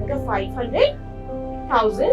500,000,